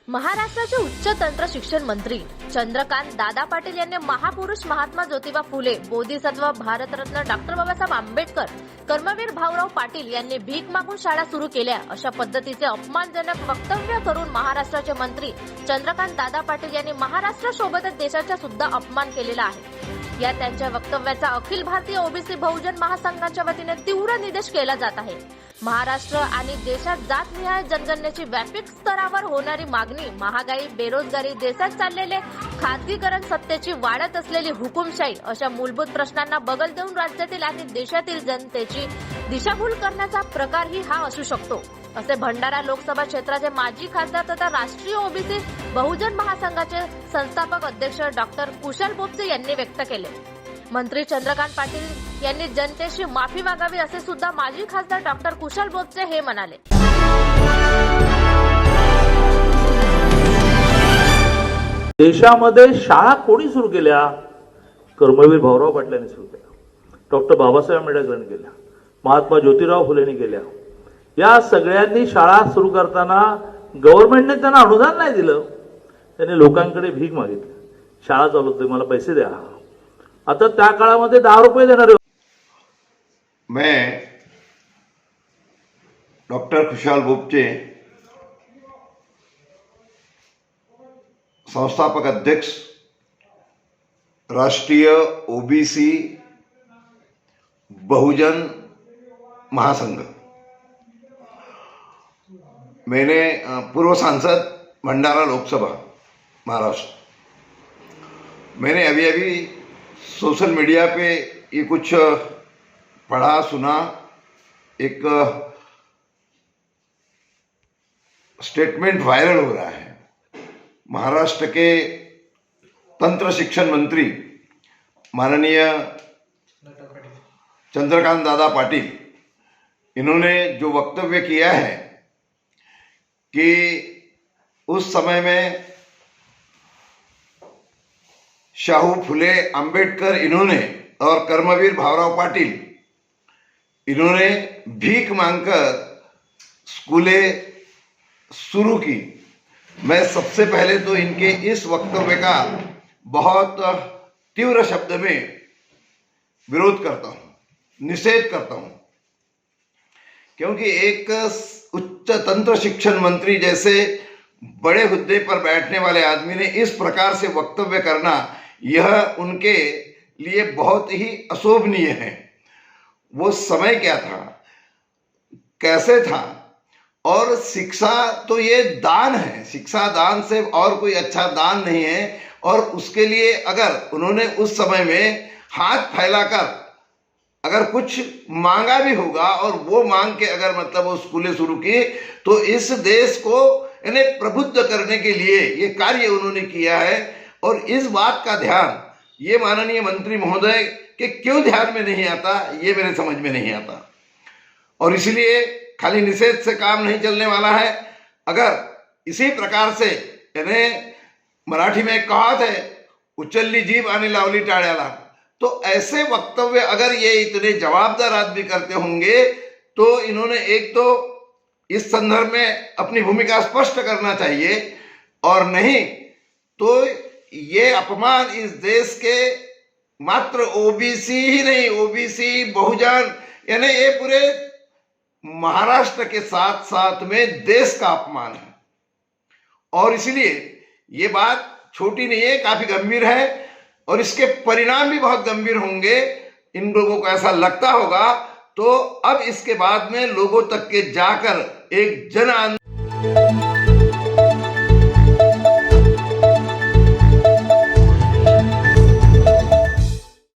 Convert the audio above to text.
महाराष्ट्राचे उच्च तंत्र शिक्षण मंत्री चंद्रकांत दादा पाटील यांनी महापुरुष महात्मा ज्योतिबा फुले, बोधिसत्व भारतरत्न डॉक्टर बाबासाहेब आंबेडकर, कर्मवीर भाऊराव पाटील यांनी भीक मागून शाळा सुरू केल्या अशा पद्धतीचे अपमानजनक वक्तव्य करून महाराष्ट्राचे मंत्री चंद्रकांत दादा पाटील यांनी महाराष्ट्रासोबतच देशाचा सुद्धा अपमान केलेला आहे। या त्यांच्या वक्तव्याचा अखिल भारतीय ओबीसी बहुजन महासंघाच्या वतीने तीव्र निषेध केला जात आहे। महाराष्ट्र आणि देशात जातनिहाय जनगणनेची व्यापक स्तरावर होणारी मागणी, महागाई, बेरोजगारी, देशात चाललेले खासगीकरण, सत्तेची वाढत असलेली हुकुमशाही अशा मूलभूत प्रश्नांना बगल देऊन राज्यातील आणि देशातील जनतेची दिशाभूल करण्याचा प्रकारही हा असू शकतो, असे भंडारा लोकसभा क्षेत्राचे माजी खासदार तथा राष्ट्रीय ओबीसी बहुजन महासंघाचे संस्थापक अध्यक्ष डॉक्टर कुशल बोपचे यांनी व्यक्त केले। मंत्री चंद्रकांत पाटील यांनी जनतेशी माफी मागावी असे सुद्धा माजी खासदार डॉक्टर कुशल बोपचे हे म्हणाले। देशामध्ये शाळा कोणी सुरू केल्या? कर्मवीर भाऊराव पाटलांनी सुरू केल्या, डॉक्टर बाबासाहेब आंबेडकरांनी केल्या, महात्मा ज्योतिराव फुलेंनी केल्या। या सगळ्यांनी शाळा सुरू करताना गव्हर्नमेंटने त्यांना अनुदान नाही दिलं, त्यांनी लोकांकडे भीक मागितली, शाळा चालवते मला पैसे द्या। आता त्या काळामध्ये 10 रुपये देणारे। मैं डॉक्टर खुशहाल बोपचे, संस्थापक अध्यक्ष राष्ट्रीय ओबीसी बहुजन महासंघ, मैंने पूर्व सांसद भंडारा लोकसभा महाराष्ट्र। मैंने अभी सोशल मीडिया पे ये कुछ पढ़ा सुना, एक स्टेटमेंट वायरल हो रहा है। महाराष्ट्र के तंत्र शिक्षण मंत्री माननीय चंद्रकांत दादा पाटिल, इन्होंने जो वक्तव्य किया है कि उस समय में शाहू फुले अंबेडकर इन्होंने और कर्मवीर भाऊराव पाटिल इन्होंने भीख मांगकर स्कूलें शुरू की। मैं सबसे पहले तो इनके इस वक्तव्य का बहुत तीव्र शब्द में विरोध करता हूँ, निषेध करता हूँ, क्योंकि एक उच्च तंत्र शिक्षण मंत्री जैसे बड़े हुद्दे पर बैठने वाले आदमी ने इस प्रकार से वक्तव्य करना, यह उनके लिए बहुत ही अशोभनीय है। वो समय क्या था, कैसे था, और शिक्षा तो ये दान है, शिक्षा दान से और कोई अच्छा दान नहीं है। और उसके लिए अगर उन्होंने उस समय में हाथ फैलाकर अगर कुछ मांगा भी होगा और वो मांग के अगर मतलब वो स्कूलें शुरू की, तो इस देश को इन्हें प्रबुद्ध करने के लिए ये कार्य उन्होंने किया है। और इस बात का ध्यान ये माननीय मंत्री महोदय के क्यों ध्यान में नहीं आता, ये मेरे समझ में नहीं आता। और इसलिए खाली निषेध से काम नहीं चलने वाला है। अगर इसी प्रकार से इन्हें मराठी में कहावत है, उचलली जीभ आणि लावली टाळ्याला, तो ऐसे वक्तव्य अगर ये इतने जवाबदार आदमी करते होंगे तो इन्होंने एक तो इस संदर्भ में अपनी भूमिका स्पष्ट करना चाहिए, और नहीं तो ये अपमान इस देश के मात्र ओबीसी ही नहीं, ओबीसी बहुजन यानी ये पूरे महाराष्ट्र के साथ साथ में देश का अपमान है। और इसलिए ये बात छोटी नहीं है, काफी गंभीर है, और इसके परिणाम भी बहुत गंभीर होंगे। इन लोगों को ऐसा लगता होगा तो अब इसके बाद में लोगों तक के जाकर एक जन आंदोलन